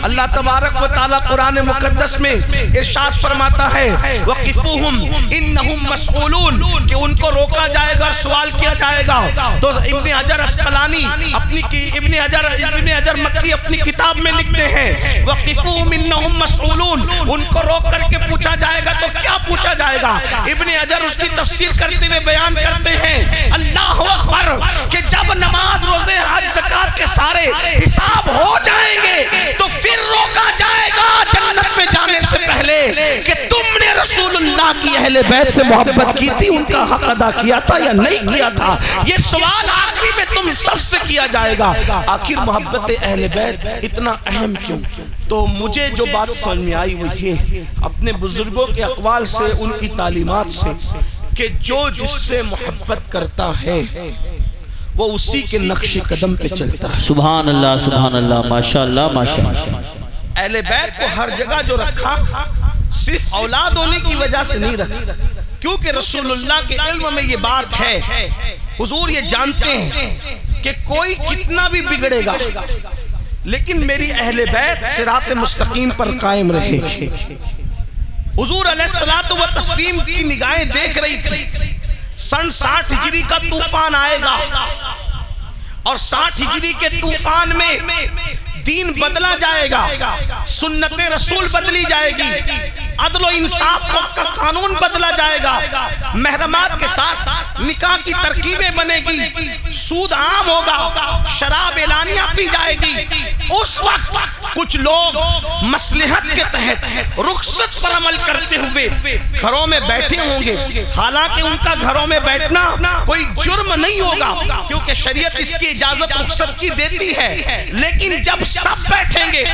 اللہ تبارک و تعالی قرآن مقدس میں ارشاد فرماتا ہے وَقِفُوهُمْ إِنَّهُمْ مَسْئُولُونَ کہ ان کو روکا جائے گا اور سوال کیا جائے گا. تو ابن حجر اسقلانی ابن حجر مکی اپنی کتاب میں لکھتے ہیں وَقِفُوهُمْ إِنَّهُمْ مَسْئُولُونَ ان کو روک کر کے پوچھا جائے گا. تو کیا پوچھا جائے گا؟ ابن حجر اس کی تفسیر کرتے ہوئے بیان کرتے ہیں اللہ اکبر کہ جب نماز روزے حج زکات کے سارے حساب ہو جائیں گے تو پھر روکا جائے گا جنت میں جانے سے پہلے کہ تم نے رسول اللہ کی اہل بیت سے محبت کی تھی، ان کا حق ادا کیا تھا یا نہیں کیا تھا. یہ سوال آخری میں تم سب سے کیا جائے گا. آخر محبت اہل بیت اتنا اہم کیوں؟ تو مجھے جو بات سمجھ میں آئی وہ یہ اپنے بزرگوں کے اقوال سے، ان کی تعلیمات سے، کہ جو جس سے محبت کرتا ہے وہ اسی کے نقش قدم پہ چلتا ہے. سبحان اللہ سبحان اللہ ماشاءاللہ ماشاءاللہ. اہل بیت کو ہر جگہ جو رکھا صرف اولاد ہونے کی وجہ سے نہیں رکھا، کیونکہ رسول اللہ کے علم میں یہ بات ہے. حضور یہ جانتے ہیں کہ کوئی کتنا بھی بگڑے گا لیکن میری اہل بیت صراط مستقیم پر قائم رہے گی. حضور علیہ الصلوۃ والتسلیم کی نگاہیں دیکھ رہی تھی سن 60 ہجری کا طوفان آئے گا اور 60 ہجری کے طوفان میں دین بدلا جائے گا، سنت رسول بدلی جائے گی، عدل و انصاف کا قانون بدلا جائے گا، محرمات کے ساتھ نکاح کی ترکیبیں بنے گی، سود عام ہوگا، شراب اعلانیہ پی جائے گی. اس وقت کچھ لوگ مصلحت کے تحت رخصت پر عمل کرتے ہوئے گھروں میں بیٹھے ہوں گے. حالانکہ ان کا گھروں میں بیٹھنا کوئی جرم نہیں ہوگا کیونکہ شریعت اس کی اجازت رخصت کی دیتی ہے، لیکن جب سب بیٹھیں گے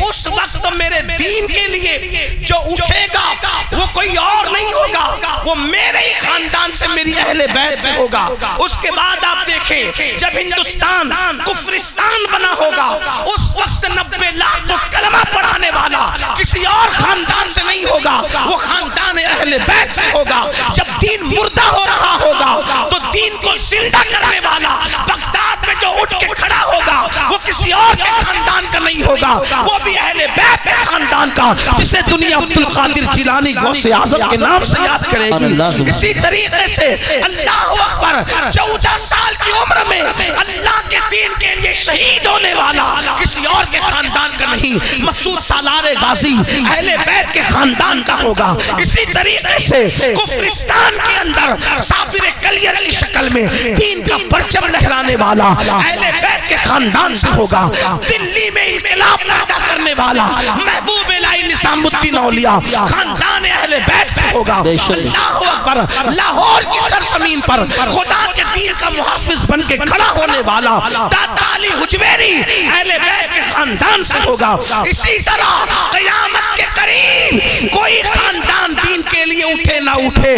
اس وقت میرے دین کے لیے جو اٹھے گا وہ کوئی اور نہیں ہوگا، وہ میرے ہی خاندان سے، میری اہل بیت سے ہوگا. اس کے بعد آپ دیکھیں جب ہندوستان کفرستان بنا ہوگا اس وقت 90 لاکھ کو کلمہ پڑھانے والا کسی اور خاندان سے نہیں ہوگا، وہ خاندان اہل بیت سے ہوگا. جب دین مردہ ہو رہا ہوگا تو دین کو زندہ کرنے والا بغداد میں جو اٹھ کے کھڑا ہوگا وہ کسی اور کے خاندان کا نہیں ہوگا، وہ بھی اہل بیت کے خاندان کا، جسے دنیا عبد القادر جیلانی غوث اعظم کے نام سے یاد کرے گی. اسی طریقے سے اللہ اکبر 14 سال کی عمر میں اللہ کے دین کے لیے شہید ہونے والا کسی اور کے خاندان کا نہیں، مسعود سالار غازی اہل بیت کے خاندان کا ہوگا. اسی طریقے سے کفرستان کے اندر صابر کلیر کی شکل میں دین کا پرچم لہرانے والا اہل بیت کے خاندان سے ہوگا. دلی میں انقلاب پیدا کرنے والا محبوب الہی نظام الدین اولیاء خاندان اہل بیت سے ہوگا. اللہ اکبر لاہور کی سرزمین پر خدا کے دین کا محافظ بن کے کھڑا ہونے والا داتا علی حجویری اہل بیت کے خاندان سے ہوگا. اسی طرح قیامت کے قریب کوئی خاندان دین کے لیے اٹھے نہ اٹھے،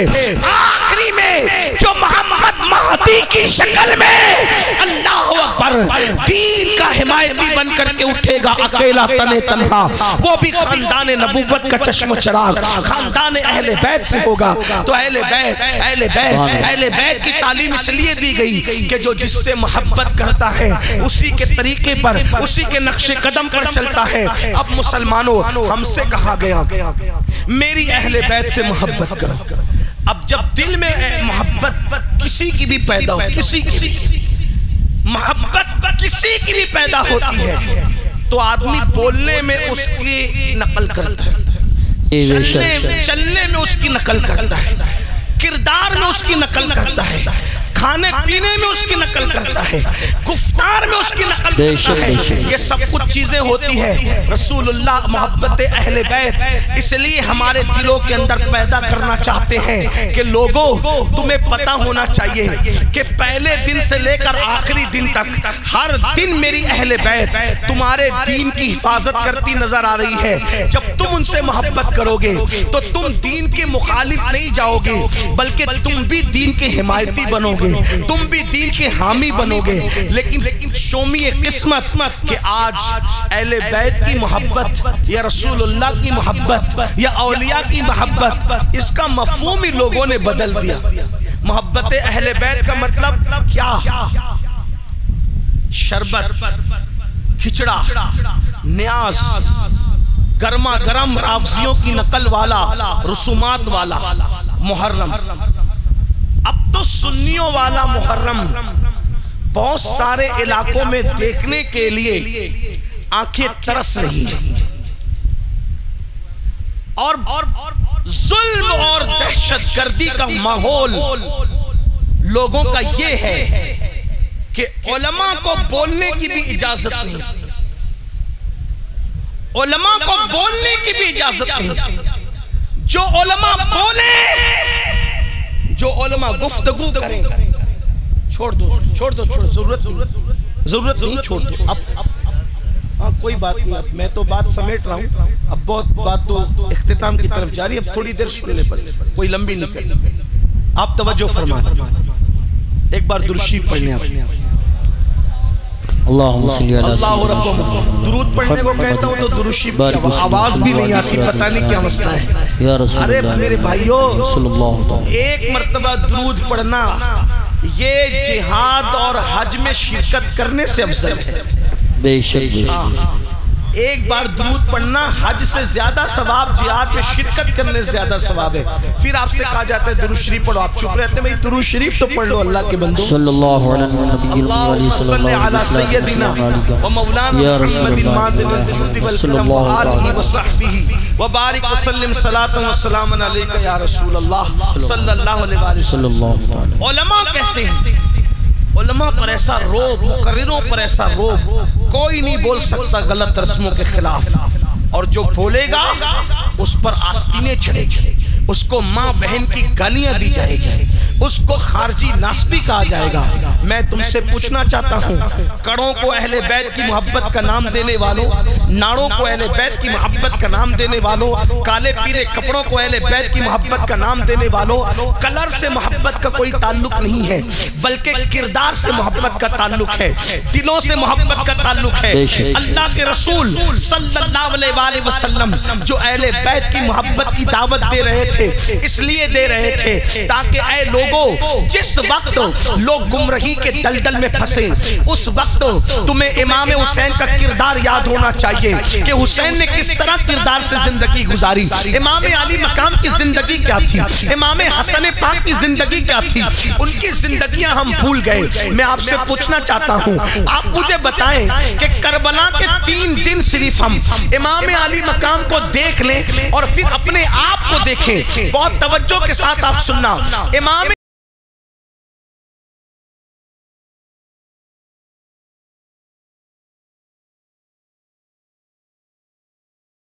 آخری میں جو محمد مہدی کی شکل میں اللہ اکبر دین کا حمایتی بن کر کے اٹھے گا اکیلا تنے تنہا، وہ بھی خاندان نبوت کا چشم و چراغ خاندان اہل بیت سے ہوگا. تو اہل بیت کی تعلیم اس لیے دی گئی کہ جو جس سے محبت کرتا ہے اسی کے طریقے پر، اسی کے نقش قدم پر چلتا ہے. اب مسلمانوں ہم سے کہا گیا میری اہل بیت سے محبت کرو. اب جب دل میں محبت کسی کی بھی پیدا ہو، کسی کی بھی محبت کسی کی بھی پیدا ہوتی ہے تو آدمی بولنے میں اس کی نقل کرتا ہے، چلنے میں اس کی نقل کرتا ہے، کردار میں اس کی نقل کرتا ہے، کھانے پینے میں اس کی نقل کرتا ہے، گفتار میں اس کی نقل کرتا ہے. یہ سب کچھ چیزیں ہوتی ہے. رسول اللہ محبت اہل بیت اس لیے ہمارے دلوں کے اندر پیدا کرنا چاہتے ہیں کہ لوگوں تمہیں پتہ ہونا چاہیے کہ پہلے دن سے لے کر آخری دن تک ہر دن میری اہل بیت تمہارے دین کی حفاظت کرتی نظر آ رہی ہے. جب تم ان سے محبت کرو گے تو تم دین کے مخالف نہیں جاؤ گے بلکہ تم بھی دین کے حمایتی بنو گے، تم بھی دین کے حامی بنو گے. لیکن شومی قسمت کہ آج اہل بیت کی محبت یا رسول اللہ کی محبت یا اولیاء کی محبت، اس کا مفہوم ہی لوگوں نے بدل دیا. محبت اہل بیت کا مطلب کیا؟ شربت، کھچڑا، نیاز، گرما گرم رافضیوں کی نقل والا، رسومات والا محرم، اب تو سنیوں والا محرم بہت سارے علاقوں میں دیکھنے کے لیے آنکھیں ترس رہی ہیں، اور ظلم اور دہشت گردی کا ماحول لوگوں کا یہ ہے کہ علماء کو بولنے کی بھی اجازت نہیں، علماء کو بولنے کی بھی اجازت نہیں، جو علماء بولیں، جو علماء گفتگو کریں، چھوڑ دو ضرورت نہیں، چھوڑ دو۔ اب کوئی بات نہیں، اب میں تو بات سمیٹ رہا ہوں، اب بہت بات تو اختتام کی طرف جاری، اب تھوڑی دیر سن لیں، بس کوئی لمبی نہیں کرنی۔ آپ توجہ فرمائیں، ایک بار درود شریف پڑھنے آپ۔ اللہم صلی علی اللہ رب، درود پڑھنے کو کہتا ہوں تو درود شریف کی آواز بھی نہیں آتی، پتہ نہیں کیا مسئلہ ہے۔ ارے میرے بھائیو، ایک مرتبہ درود پڑھنا یہ جہاد اور حج میں شرکت کرنے سے افضل ہے، بے شک۔ ایک بار درود پڑھنا حج سے زیادہ ثواب، جہاد میں شرکت کرنے سے زیادہ ثواب ہے۔ پھر آپ سے کہا جاتا ہے درود شریف پڑھو، آپ چپ رہتے ہیں، بھئی درود شریف تو پڑھ لو اللہ کے بندو۔ صلی اللہ علیہ اللہم صلی علی سیدنا و مولانا محمد المعدن الجود والکرم و آلہ و صحبہ وبارک وسلم صلاة و سلام علیکہ یا رسول اللہ صلی اللہ علیہ وسلم۔ علماء کہتے ہیں، علماء پر ایسا روب، مقرروں پر ایسا روب، کوئی نہیں بول سکتا غلط رسموں کے خلاف، اور جو بولے گا اس پر آستینیں چڑھے گی، اس کو ماں بہن کی گالیاں دی جائے گی، اس کو خارجی ناسبی کہا جائے گا۔ میں تم سے پوچھنا چاہتا ہوں، کڑوں کو اہل بیت کی محبت کا نام دینے والوں، ناڑوں کو اہل بیت کی محبت کا نام دینے والوں، کالے پیلے کپڑوں کو اہل بیت کی محبت کا نام دینے والوں، کلر سے محبت کا کوئی تعلق نہیں ہے، بلکہ کردار سے محبت کا تعلق ہے، دلوں سے محبت کا تعلق ہے۔ اللہ کے رسول صلی اللہ علیہ وسلم جو اہل بیت کی محبت کی دعوت دے رہے تھے، اس لیے دے رہے تھے تاکہ اے لوگوں، جس وقت لوگ گمراہی کے دلدل میں پھنسے، اس وقت تمہیں امام حسین کا کردار یاد ہونا چاہیے کہ حسین نے کس طرح کردار سے زندگی گزاری، امام علی مقام کی زندگی کیا تھی، امام حسن پاک کی زندگی کیا تھی، ان کی زندگیاں ہم بھول گئے۔ میں آپ سے پوچھنا چاہتا ہوں، آپ مجھے بتائیں کہ کربلا کے 3 دن صرف ہم امام علی مقام کو دیکھ لیں اور پھر اپنے آپ کو دیکھیں، بہت توجہ کے ساتھ آپ سننا۔ امام